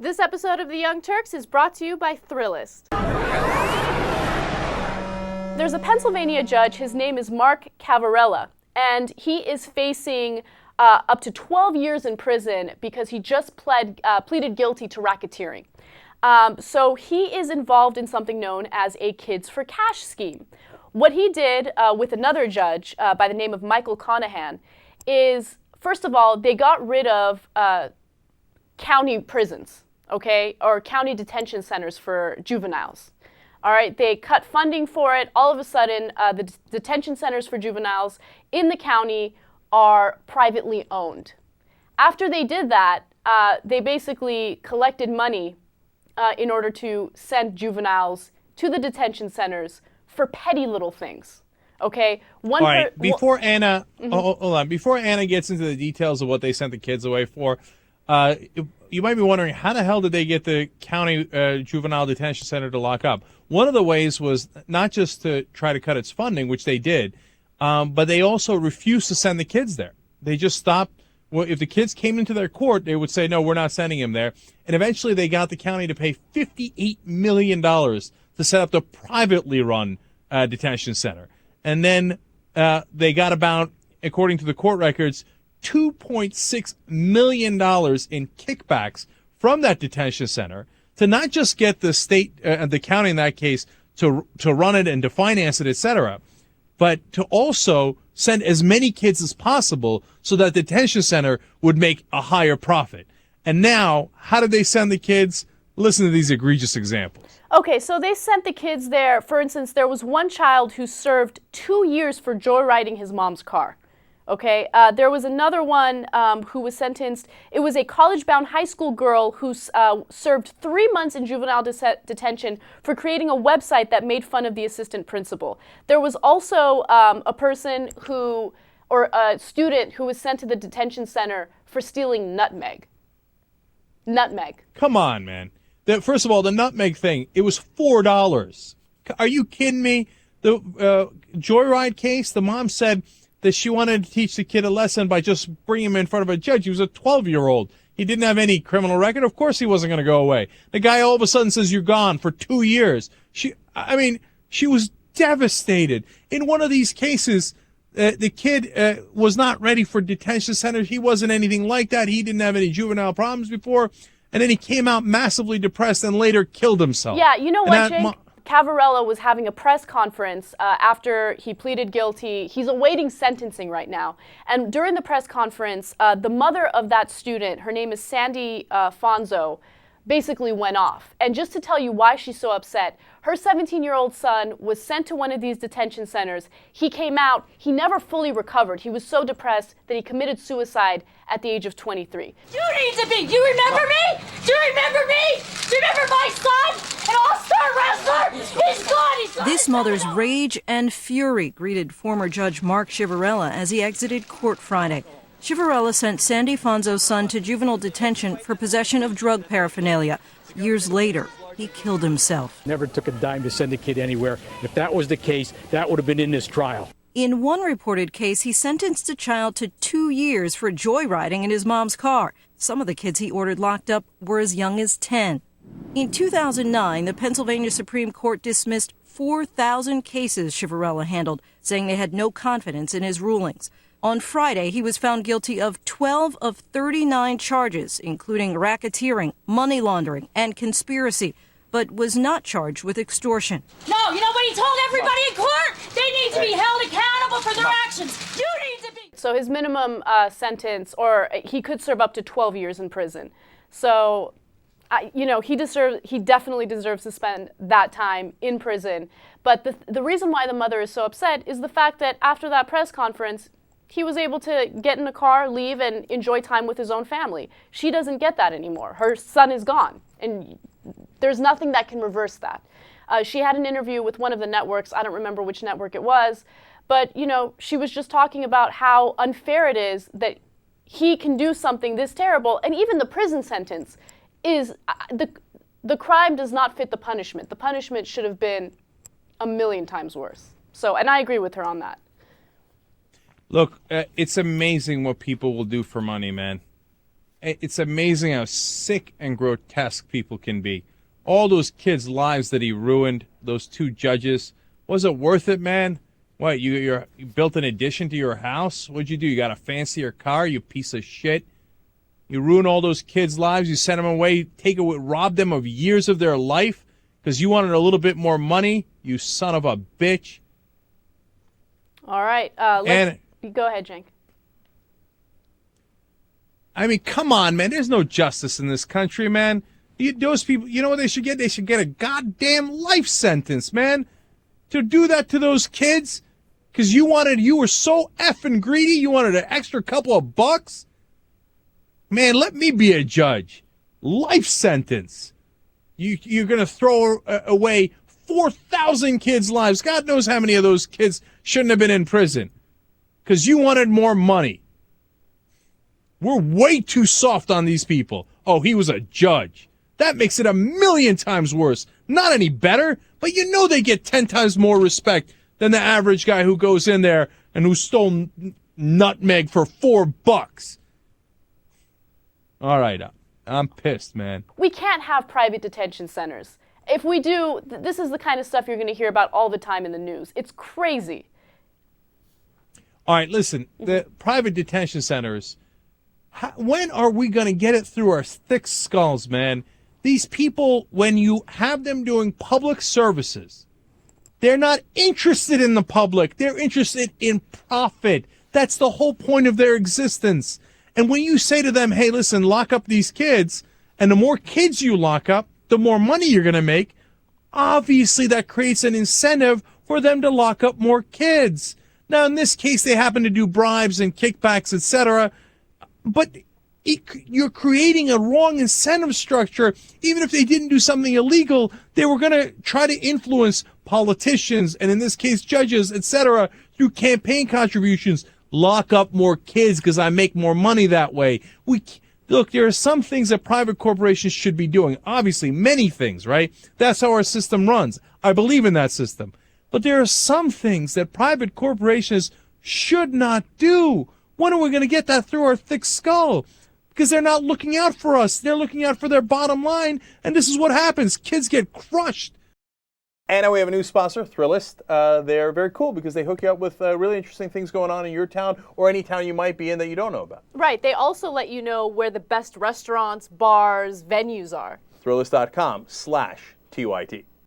This episode of The Young Turks is brought to you by Thrillist. There's a Pennsylvania judge, his name is Mark Cavarella, and he is facing up to 12 years in prison because he just pleaded guilty to racketeering. So he is involved in something known as a Kids for Cash scheme. What he did with another judge by the name of Michael Conahan is, first of all, they got rid of county prisons, okay, or county detention centers for juveniles. All right, they cut funding for it. All of a sudden, the detention centers for juveniles in the county are privately owned. After they did that, they basically collected money in order to send juveniles to the detention centers for petty little things. Okay. All right. Before Anna, hold on. Before Anna gets into the details of what they sent the kids away for, you might be wondering, how the hell did they get the county juvenile detention center to lock up? One of the ways was not just to try to cut its funding, which they did, but they also refused to send the kids there. They just stopped. Well, if the kids came into their court, they would say, no, we're not sending him there. And eventually they got the county to pay $58 million to set up the privately run detention center. And then they got about, according to the court records, $2.6 million in kickbacks from that detention center to not just get the state, the county in that case, to run it and to finance it, et cetera, but to also send as many kids as possible so that the detention center would make a higher profit. And now, how did they send the kids? Listen to these egregious examples. Okay, so they sent the kids there. For instance, there was one child who served 2 years for joyriding his mom's car. Okay, there was another one who was sentenced. It was a college-bound high school girl who served 3 months in juvenile detention for creating a website that made fun of the assistant principal. There was also a person or a student who was sent to the detention center for stealing nutmeg. Nutmeg. Come on, man. First of all, the nutmeg thing, it was $4. Are you kidding me? The Joyride case, the mom said that she wanted to teach the kid a lesson by just bringing him in front of a judge. He was a 12-year-old. He didn't have any criminal record. Of course he wasn't going to go away. The guy all of a sudden says, you're gone for 2 years. She was devastated. In one of these cases, the kid was not ready for detention centers. He wasn't anything like that. He didn't have any juvenile problems before. And then he came out massively depressed and later killed himself. Yeah, you know what, Cenk? Cavarella was having a press conference after he pleaded guilty. He's awaiting sentencing right now. And during the press conference, the mother of that student, her name is Sandy Fonzo, basically went off. And just to tell you why she's so upset, her 17-year-old son was sent to one of these detention centers. He came out. He never fully recovered. He was so depressed that he committed suicide at the age of 23. You need to be. Do you remember me? Do you remember me? Do you remember my son? An all-star wrestler? He's gone. This mother's rage and fury greeted former Judge Mark Ciavarella as he exited court Friday. Ciavarella sent Sandy Fonzo's son to juvenile detention for possession of drug paraphernalia. Years later, he killed himself. Never took a dime to send a kid anywhere. If that was the case, that would have been in this trial. In one reported case, he sentenced a child to 2 years for joyriding in his mom's car. Some of the kids he ordered locked up were as young as 10. In 2009, the Pennsylvania Supreme Court dismissed 4,000 cases Ciavarella handled, saying they had no confidence in his rulings. On Friday, he was found guilty of 12 of 39 charges, including racketeering, money laundering, and conspiracy, but was not charged with extortion. No, you know what he told everybody in court? They need to be held accountable for their actions. You need to be. So his minimum sentence, or he could serve up to 12 years in prison. So, he definitely deserves to spend that time in prison. But the reason why the mother is so upset is the fact that after that press conference, he was able to get in a car, leave, and enjoy time with his own family. She doesn't get that anymore. Her son is gone, and there's nothing that can reverse that. She had an interview with one of the networks. I don't remember which network it was, but she was just talking about how unfair it is that he can do something this terrible, and even the prison sentence is the crime does not fit the punishment. The punishment should have been a million times worse. So, and I agree with her on that. Look, it's amazing what people will do for money, man. it's amazing how sick and grotesque people can be. All those kids' lives that he ruined, those two judges, was it worth it, man? What, you built an addition to your house? What'd you do? You got a fancier car, you piece of shit? You ruin all those kids' lives, you send them away, rob them of years of their life because you wanted a little bit more money, you son of a bitch. All right. Go ahead, Cenk. I mean, come on, man. There's no justice in this country, man. Those people, you know what they should get? They should get a goddamn life sentence, man. To do that to those kids because you were so effing greedy, you wanted an extra couple of bucks. Man, let me be a judge. Life sentence. You're going to throw away 4,000 kids' lives. God knows how many of those kids shouldn't have been in prison because you wanted more money. We're way too soft on these people. Oh, he was a judge. That makes it a million times worse. Not any better, but you know they get 10 times more respect than the average guy who goes in there and who stole nutmeg for $4. All right, I'm pissed, man. We can't have private detention centers. If we do, this is the kind of stuff you're going to hear about all the time in the news. It's crazy. All right, listen, the private detention centers, when are we going to get it through our thick skulls, man? These people, when you have them doing public services, they're not interested in the public. They're interested in profit. That's the whole point of their existence. And when you say to them, hey, listen, lock up these kids, and the more kids you lock up, the more money you're going to make, obviously that creates an incentive for them to lock up more kids. Now, in this case, they happen to do bribes and kickbacks, etc., but you're creating a wrong incentive structure. Even if they didn't do something illegal, they were going to try to influence politicians, and in this case, judges, etc., through campaign contributions. Lock up more kids because I make more money that way. Look, there are some things that private corporations should be doing. Obviously, many things, right? That's how our system runs. I believe in that system. But there are some things that private corporations should not do. When are we going to get that through our thick skull? Because they're not looking out for us. They're looking out for their bottom line. And this is what happens. Kids get crushed. And now we have a new sponsor, Thrillist. They're very cool because they hook you up with really interesting things going on in your town or any town you might be in that you don't know about. Right. They also let you know where the best restaurants, bars, venues are. Thrillist.com/TYT.